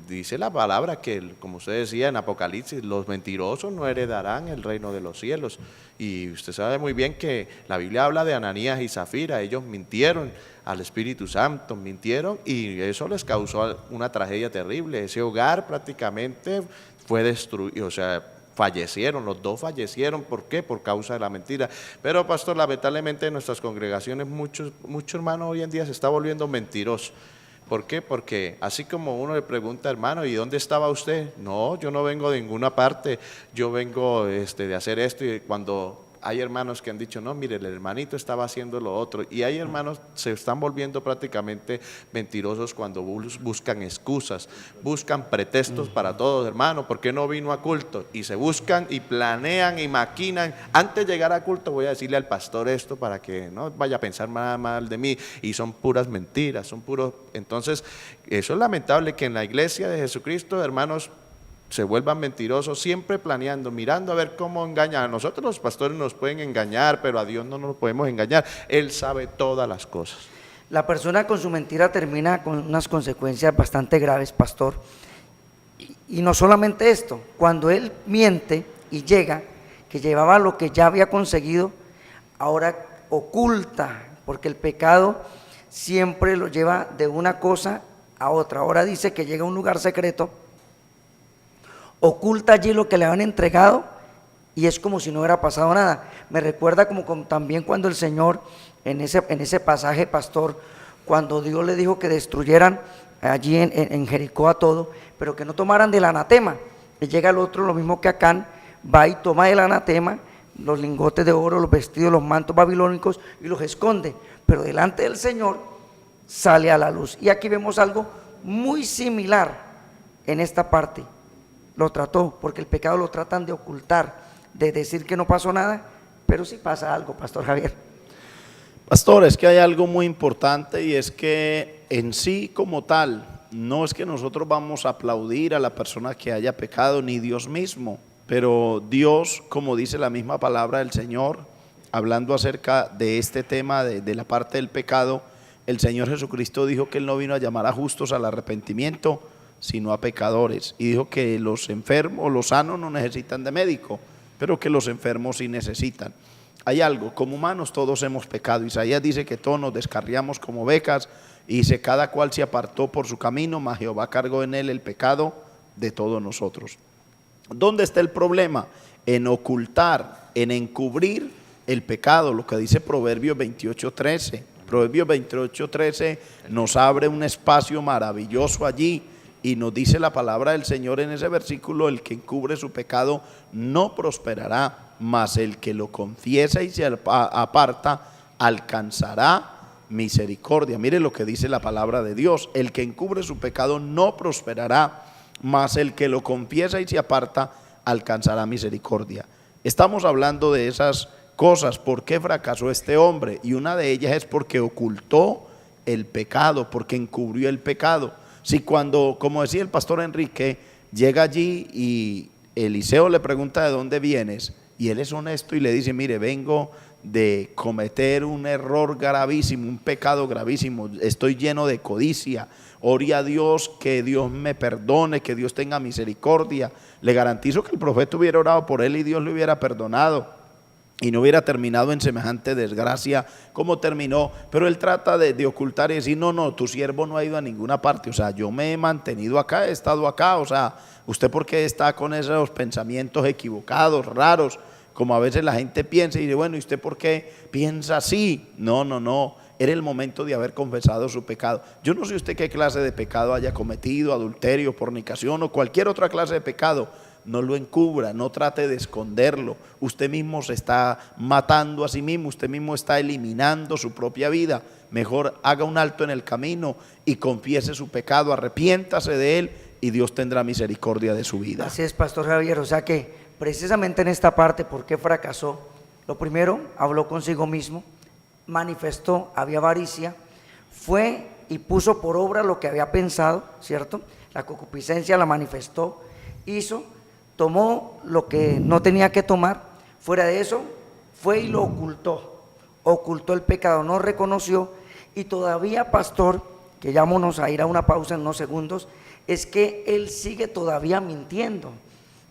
dice la palabra que, como usted decía en Apocalipsis, los mentirosos no heredarán el reino de los cielos. Y usted sabe muy bien que la Biblia habla de Ananías y Zafira. Ellos mintieron al Espíritu Santo, mintieron y eso les causó una tragedia terrible. Ese hogar prácticamente fue destruido, o sea, fallecieron, los dos fallecieron. ¿Por qué? Por causa de la mentira. Pero, pastor, lamentablemente en nuestras congregaciones muchos hermanos hoy en día se está volviendo mentirosos. ¿Por qué? Porque así como uno le pregunta, hermano, ¿y dónde estaba usted? No, yo no vengo de ninguna parte, yo vengo de hacer esto. Y cuando hay hermanos que han dicho, no, mire, el hermanito estaba haciendo lo otro. Y hay hermanos que se están volviendo prácticamente mentirosos cuando buscan excusas, buscan pretextos para todos, hermano, ¿por qué no vino a culto? Y se buscan y planean y maquinan. Antes de llegar a culto voy a decirle al pastor esto para que no vaya a pensar nada mal de mí. Y son puras mentiras, son puros. Entonces, eso es lamentable que en la iglesia de Jesucristo, hermanos, se vuelvan mentirosos, siempre planeando, mirando a ver cómo engañan. A nosotros los pastores nos pueden engañar, pero a Dios no nos podemos engañar. Él sabe todas las cosas. La persona con su mentira termina con unas consecuencias bastante graves, pastor. Y no solamente esto, cuando él miente y llega, que llevaba lo que ya había conseguido, ahora oculta, porque el pecado siempre lo lleva de una cosa a otra. Ahora dice que llega a un lugar secreto, oculta allí lo que le habían entregado y es como si no hubiera pasado nada. Me recuerda como también cuando el Señor, en ese pasaje, pastor, cuando Dios le dijo que destruyeran allí en Jericó a todo, pero que no tomaran del anatema. Y llega el otro, lo mismo que Acán, va y toma del anatema, los lingotes de oro, los vestidos, los mantos babilónicos y los esconde. Pero delante del Señor sale a la luz. Y aquí vemos algo muy similar en esta parte. Lo trató, porque el pecado lo tratan de ocultar, de decir que no pasó nada, pero sí pasa algo, pastor Javier. Pastor, es que hay algo muy importante y es que en sí como tal, no es que nosotros vamos a aplaudir a la persona que haya pecado, ni Dios mismo, pero Dios, como dice la misma palabra del Señor, hablando acerca de este tema de la parte del pecado, el Señor Jesucristo dijo que Él no vino a llamar a justos al arrepentimiento, sino a pecadores, y dijo que los enfermos, los sanos no necesitan de médico, pero que los enfermos sí necesitan. Hay algo, como humanos todos hemos pecado. Isaías dice que todos nos descarriamos como ovejas, y dice cada cual se apartó por su camino, mas Jehová cargó en él el pecado de todos nosotros. ¿Dónde está el problema? En ocultar, en encubrir el pecado, lo que dice Proverbios 28:13. Proverbios 28:13 nos abre un espacio maravilloso allí. Y nos dice la palabra del Señor en ese versículo: el que encubre su pecado no prosperará, mas el que lo confiesa y se aparta alcanzará misericordia. Mire lo que dice la palabra de Dios: el que encubre su pecado no prosperará, mas el que lo confiesa y se aparta alcanzará misericordia. Estamos hablando de esas cosas. ¿Por qué fracasó este hombre? Y una de ellas es porque ocultó el pecado, porque encubrió el pecado. Si cuando, como decía el pastor Enrique, llega allí y Eliseo le pregunta de dónde vienes, y él es honesto y le dice: mire, vengo de cometer un error gravísimo, un pecado gravísimo, estoy lleno de codicia, ore a Dios que Dios me perdone, que Dios tenga misericordia. Le garantizo que el profeta hubiera orado por él y Dios le hubiera perdonado y no hubiera terminado en semejante desgracia como terminó, pero él trata de ocultar y decir, no, tu siervo no ha ido a ninguna parte, o sea, yo me he mantenido acá, he estado acá, o sea, ¿usted por qué está con esos pensamientos equivocados, raros, como a veces la gente piensa y dice, bueno, ¿y usted por qué piensa así? No, era el momento de haber confesado su pecado. Yo no sé usted qué clase de pecado haya cometido, adulterio, fornicación o cualquier otra clase de pecado. No lo encubra, no trate de esconderlo. Usted mismo se está matando a sí mismo, usted mismo está eliminando su propia vida. Mejor haga un alto en el camino y confiese su pecado, arrepiéntase de él y Dios tendrá misericordia de su vida. Así es, Pastor Javier, o sea que precisamente en esta parte, ¿por qué fracasó? Lo primero, habló consigo mismo, manifestó, había avaricia, fue y puso por obra lo que había pensado, ¿cierto? La concupiscencia la manifestó, hizo, tomó lo que no tenía que tomar, fuera de eso, fue y lo ocultó el pecado, no reconoció, y todavía, pastor, que ya vámonos a ir a una pausa en unos segundos, es que él sigue todavía mintiendo,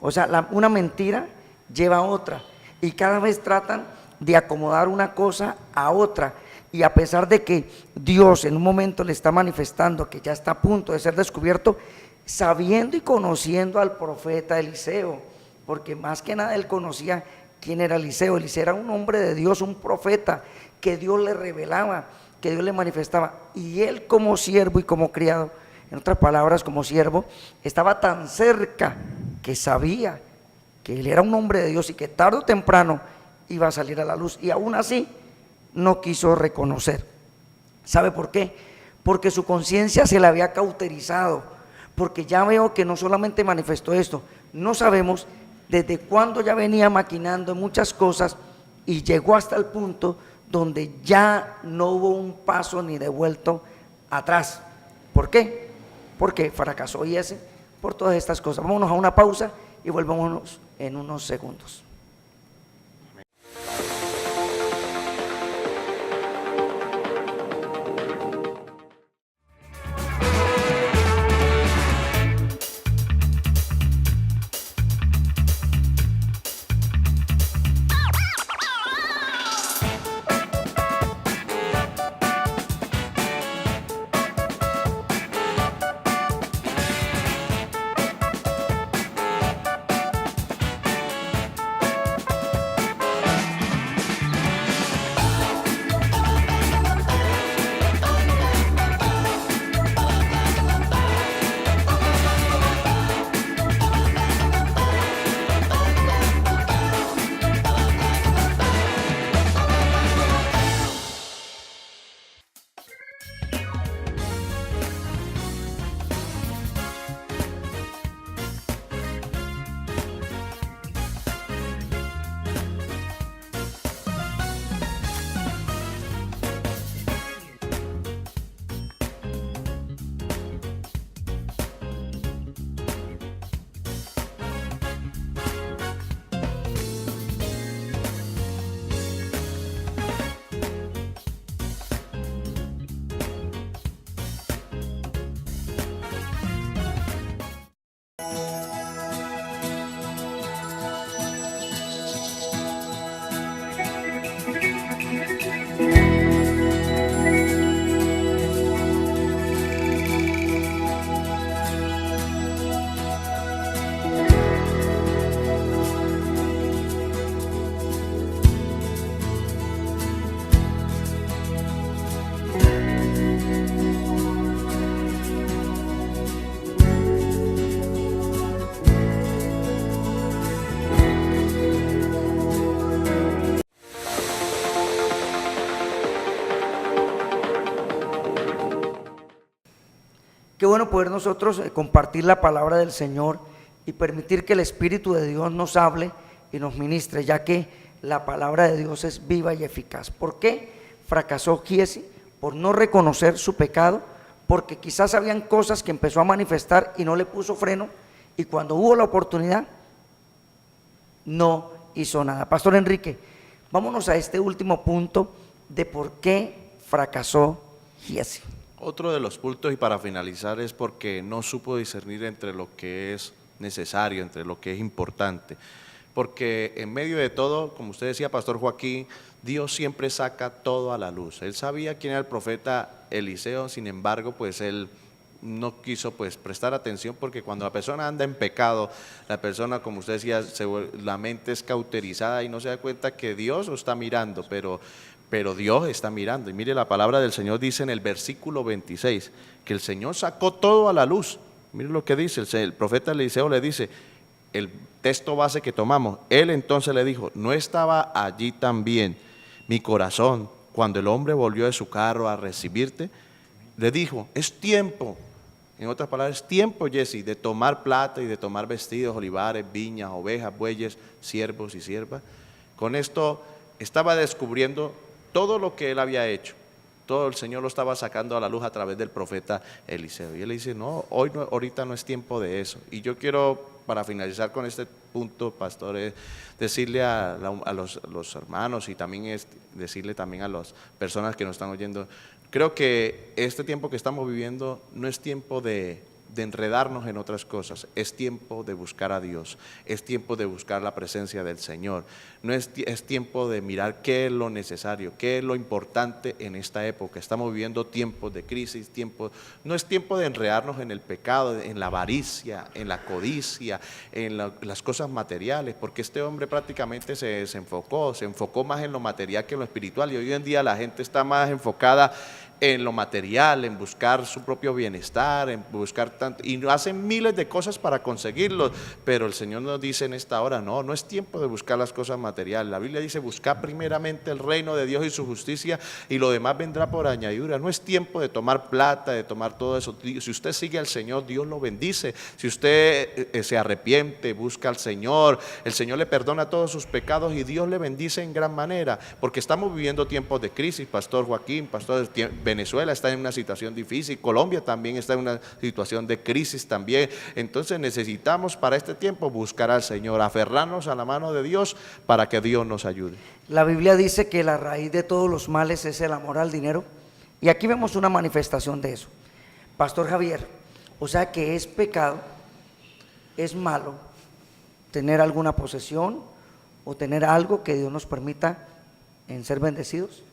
o sea, una mentira lleva a otra, y cada vez tratan de acomodar una cosa a otra, y a pesar de que Dios en un momento le está manifestando que ya está a punto de ser descubierto, sabiendo y conociendo al profeta Eliseo, porque más que nada él conocía quién era Eliseo. Eliseo era un hombre de Dios, un profeta que Dios le revelaba, que Dios le manifestaba, y él como siervo y como criado, en otras palabras como siervo, estaba tan cerca que sabía que él era un hombre de Dios y que tarde o temprano iba a salir a la luz, y aún así no quiso reconocer. ¿Sabe por qué? Porque su conciencia se le había cauterizado, porque ya veo que no solamente manifestó esto, no sabemos desde cuándo ya venía maquinando muchas cosas y llegó hasta el punto donde ya no hubo un paso ni de vuelto atrás. ¿Por qué? Porque fracasó y ese por todas estas cosas. Vámonos a una pausa y volvamos en unos segundos. Qué bueno poder nosotros compartir la palabra del Señor y permitir que el Espíritu de Dios nos hable y nos ministre, ya que la palabra de Dios es viva y eficaz. ¿Por qué fracasó Giesi? Por no reconocer su pecado, porque quizás habían cosas que empezó a manifestar y no le puso freno, y cuando hubo la oportunidad no hizo nada. Pastor Enrique, Vámonos a este último punto de por qué fracasó Giesi. Otro de los puntos, y para finalizar, es porque no supo discernir entre lo que es necesario, entre lo que es importante. Porque en medio de todo, como usted decía, Pastor Joaquín, Dios siempre saca todo a la luz. Él sabía quién era el profeta Eliseo, sin embargo, pues él no quiso pues prestar atención, porque cuando la persona anda en pecado, la persona, como usted decía, la mente es cauterizada y no se da cuenta que Dios lo está mirando, pero Dios está mirando. Y mire, la palabra del Señor dice en el versículo 26, que el Señor sacó todo a la luz. Mire lo que dice, el profeta Eliseo le dice, el texto base que tomamos, él entonces le dijo, ¿no estaba allí también mi corazón cuando el hombre volvió de su carro a recibirte? Le dijo, es tiempo, en otras palabras, es tiempo, Giesi, de tomar plata y de tomar vestidos, olivares, viñas, ovejas, bueyes, siervos y siervas. Con esto estaba descubriendo todo lo que él había hecho. Todo el Señor lo estaba sacando a la luz a través del profeta Eliseo. Y él le dice, no, ahorita no es tiempo de eso. Y yo quiero, para finalizar con este punto, pastor, es decirle a los hermanos y también decirle también a las personas que nos están oyendo, creo que este tiempo que estamos viviendo no es tiempo de enredarnos en otras cosas, es tiempo de buscar a Dios, es tiempo de buscar la presencia del Señor, es tiempo de mirar qué es lo necesario, qué es lo importante en esta época. Estamos viviendo tiempos de crisis, no es tiempo de enredarnos en el pecado, en la avaricia, en la codicia, en las cosas materiales, porque este hombre prácticamente se enfocó más en lo material que en lo espiritual, y hoy en día la gente está más enfocada en lo material, en buscar su propio bienestar, en buscar tanto, y hacen miles de cosas para conseguirlo, pero el Señor nos dice en esta hora, no es tiempo de buscar las cosas materiales. La Biblia dice, buscar primeramente el reino de Dios y su justicia, y lo demás vendrá por añadidura. No es tiempo de tomar plata, de tomar todo eso. Si usted sigue al Señor, Dios lo bendice. Si usted se arrepiente, busca al Señor, el Señor le perdona todos sus pecados y Dios le bendice en gran manera, porque estamos viviendo tiempos de crisis, Pastor Joaquín, Pastor. Venezuela está en una situación difícil, Colombia también está en una situación de crisis también. Entonces necesitamos para este tiempo buscar al Señor, aferrarnos a la mano de Dios para que Dios nos ayude. La Biblia dice que la raíz de todos los males es el amor al dinero, y aquí vemos una manifestación de eso. Pastor Javier, o sea que es pecado, es malo tener alguna posesión o tener algo que Dios nos permita en ser bendecidos.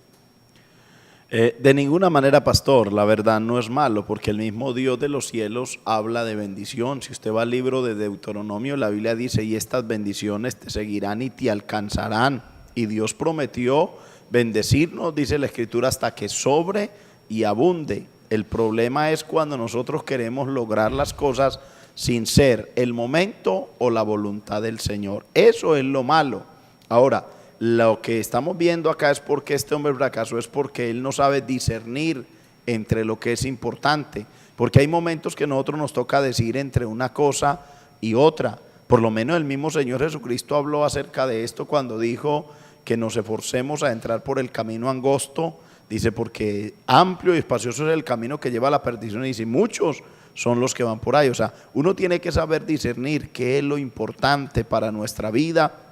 De ninguna manera, pastor, la verdad no es malo, porque el mismo Dios de los cielos habla de bendición. Si usted va al libro de Deuteronomio, la Biblia dice, y estas bendiciones te seguirán y te alcanzarán. Y Dios prometió bendecirnos, dice la Escritura, hasta que sobre y abunde. El problema es cuando nosotros queremos lograr las cosas sin ser el momento o la voluntad del Señor. Eso es lo malo. Ahora, lo que estamos viendo acá es porque este hombre fracasó, es porque él no sabe discernir entre lo que es importante, porque hay momentos que a nosotros nos toca decidir entre una cosa y otra. Por lo menos el mismo Señor Jesucristo habló acerca de esto cuando dijo que nos esforcemos a entrar por el camino angosto, dice, porque amplio y espacioso es el camino que lleva a la perdición, y dice, muchos son los que van por ahí. O sea, uno tiene que saber discernir qué es lo importante para nuestra vida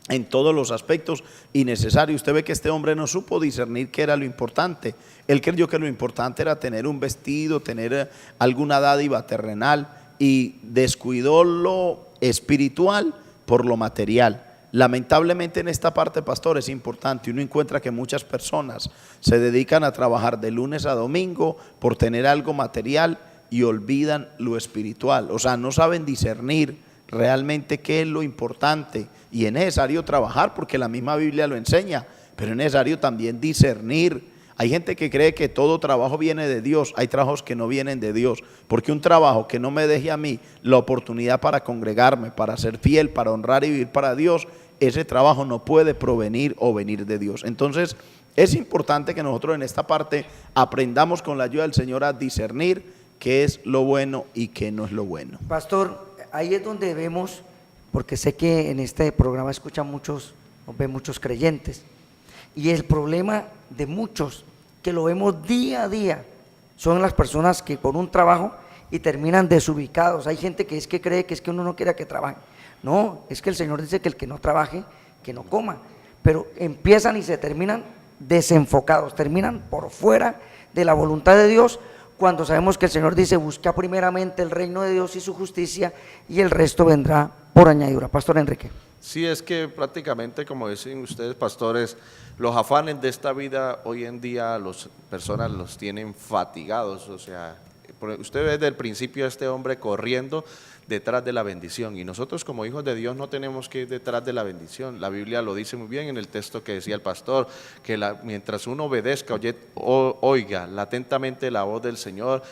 en todos los aspectos y necesario. Usted ve que este hombre no supo discernir qué era lo importante. Él creyó que lo importante era tener un vestido, tener alguna dádiva terrenal, y descuidó lo espiritual por lo material. Lamentablemente en esta parte, pastor, es importante. Uno encuentra que muchas personas se dedican a trabajar de lunes a domingo por tener algo material y olvidan lo espiritual. O sea, no saben discernir realmente qué es lo importante, y es necesario trabajar porque la misma Biblia lo enseña, pero es necesario también discernir. Hay gente que cree que todo trabajo viene de Dios, hay trabajos que no vienen de Dios, porque un trabajo que no me deje a mí la oportunidad para congregarme, para ser fiel, para honrar y vivir para Dios, ese trabajo no puede provenir o venir de Dios. Entonces es importante que nosotros en esta parte aprendamos con la ayuda del Señor a discernir qué es lo bueno y qué no es lo bueno. Pastor, ahí es donde vemos, porque sé que en este programa escuchan muchos, nos ven muchos creyentes, y el problema de muchos, que lo vemos día a día, son las personas que con un trabajo y terminan desubicados. Hay gente que es que cree que es que uno no quiere que trabaje. No, es que el Señor dice que el que no trabaje, que no coma. pero empiezan y se terminan desenfocados, terminan por fuera de la voluntad de Dios, cuando sabemos que el Señor dice: busca primeramente el reino de Dios y su justicia, y el resto vendrá por añadidura. Pastor Enrique. Sí, es que prácticamente, como dicen ustedes, pastores, los afanes de esta vida hoy en día las personas los tienen fatigados. O sea, usted ve desde el principio a este hombre corriendo detrás de la bendición, y nosotros como hijos de Dios no tenemos que ir detrás de la bendición. La Biblia lo dice muy bien en el texto que decía el pastor, que mientras uno obedezca, oiga atentamente la voz del Señor,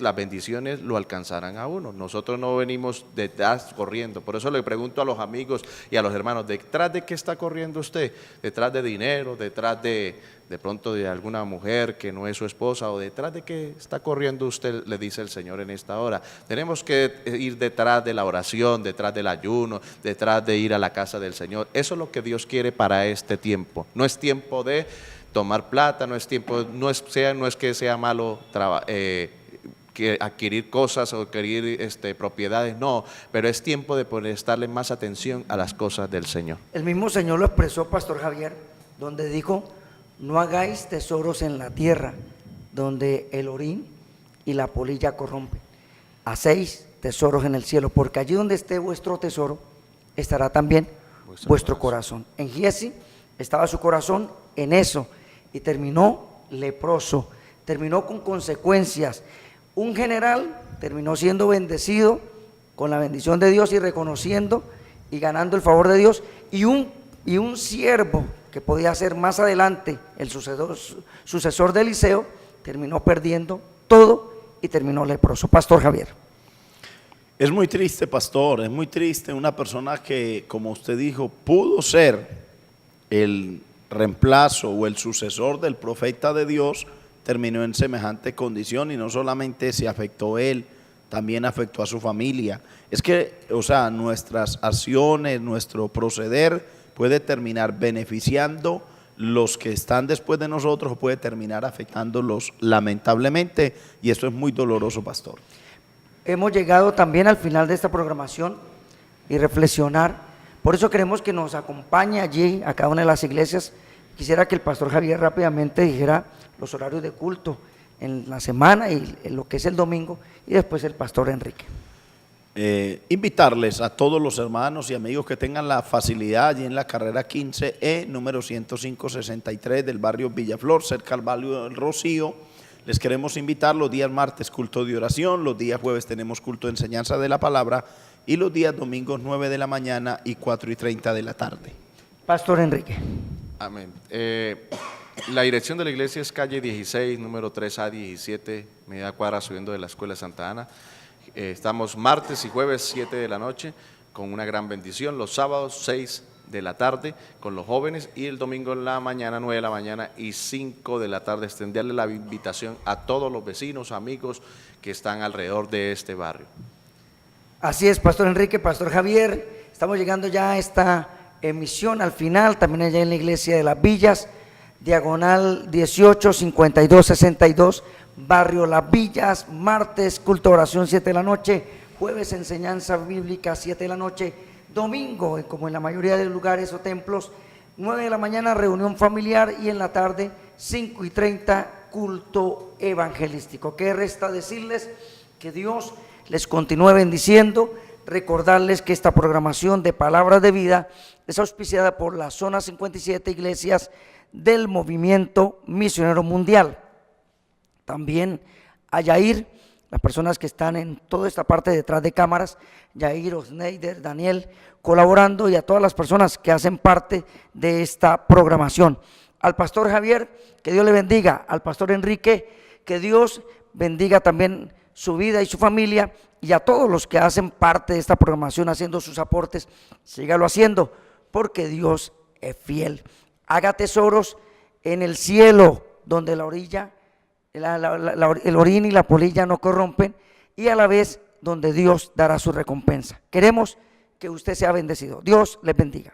las bendiciones lo alcanzarán a uno. Nosotros no venimos detrás corriendo. Por eso le pregunto a los amigos y a los hermanos: ¿detrás de qué está corriendo usted? ¿Detrás de dinero? ¿Detrás de pronto de alguna mujer que no es su esposa? ¿O detrás de qué está corriendo usted? Le dice el Señor en esta hora. Tenemos que ir detrás de la oración, detrás del ayuno, detrás de ir a la casa del Señor. Eso es lo que Dios quiere para este tiempo. No es tiempo de tomar plata, no es que sea malo que adquirir cosas o adquirir propiedades, no, pero es tiempo de prestarle más atención a las cosas del Señor. El mismo Señor lo expresó, Pastor Javier, donde dijo: no hagáis tesoros en la tierra, donde el orín y la polilla corrompen. Hacéis tesoros en el cielo, porque allí donde esté vuestro tesoro, estará también vuestro corazón. En Giesi estaba su corazón en eso, y terminó leproso, terminó con consecuencias. Un general terminó siendo bendecido con la bendición de Dios y reconociendo y ganando el favor de Dios, y un siervo que podía ser más adelante el sucesor de Eliseo, terminó perdiendo todo y terminó leproso. Pastor Javier. Es muy triste, pastor, es muy triste una persona que, como usted dijo, pudo ser el reemplazo o el sucesor del profeta de Dios, terminó en semejante condición, y no solamente se afectó él, también afectó a su familia. Es que, o sea, nuestras acciones, nuestro proceder puede terminar beneficiando los que están después de nosotros, o puede terminar afectándolos lamentablemente, y esto es muy doloroso, pastor. Hemos llegado también al final de esta programación y reflexionar. Por eso queremos que nos acompañe allí a cada una de las iglesias. Quisiera que el pastor Javier rápidamente dijera los horarios de culto en la semana y en lo que es el domingo, y después el pastor Enrique. Invitarles a todos los hermanos y amigos que tengan la facilidad allí en la carrera 15E, número 10563 del barrio Villaflor, cerca al barrio del Rocío. Les queremos invitar los días martes culto de oración, los días jueves tenemos culto de enseñanza de la palabra, y los días domingos 9 de la mañana y 4:30 de la tarde. Pastor Enrique. Amén. La dirección de la iglesia es calle 16, número 3A17, media cuadra subiendo de la Escuela de Santa Ana. Estamos martes y jueves 7 de la noche con una gran bendición, los sábados 6 de la tarde con los jóvenes, y el domingo en la mañana 9 de la mañana y 5 de la tarde. Extenderle la invitación a todos los vecinos, amigos que están alrededor de este barrio. Así es, Pastor Enrique, Pastor Javier, estamos llegando ya a esta emisión al final, también allá en la iglesia de Las Villas, diagonal 18 52 62, barrio Las Villas. Martes culto de oración 7 de la noche, jueves enseñanza bíblica 7 de la noche, domingo, como en la mayoría de lugares o templos, 9 de la mañana reunión familiar, y en la tarde 5:30 culto evangelístico. ¿Qué resta decirles? Que Dios les continúe bendiciendo. Recordarles que esta programación de Palabras de Vida es auspiciada por la Zona 57 Iglesias del Movimiento Misionero Mundial. También a Yair, las personas que están en toda esta parte detrás de cámaras, Yair, Osneider, Daniel, colaborando, y a todas las personas que hacen parte de esta programación. Al pastor Javier, que Dios le bendiga. Al pastor Enrique, que Dios bendiga también su vida y su familia, y a todos los que hacen parte de esta programación haciendo sus aportes. Sígalo haciendo, porque Dios es fiel. Haga tesoros en el cielo, donde la orilla, el orín y la polilla no corrompen, y a la vez donde Dios dará su recompensa. Queremos que usted sea bendecido. Dios les bendiga.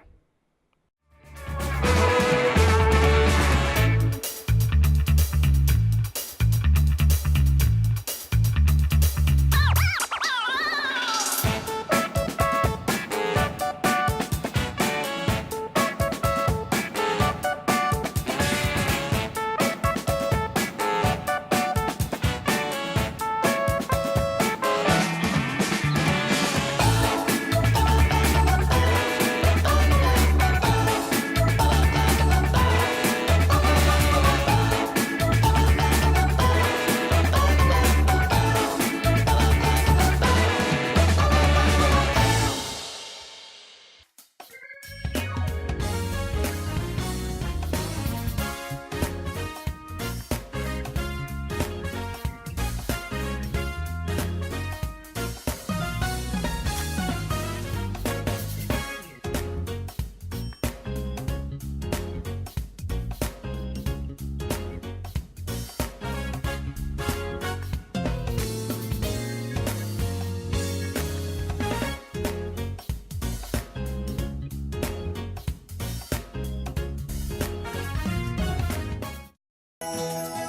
Amén.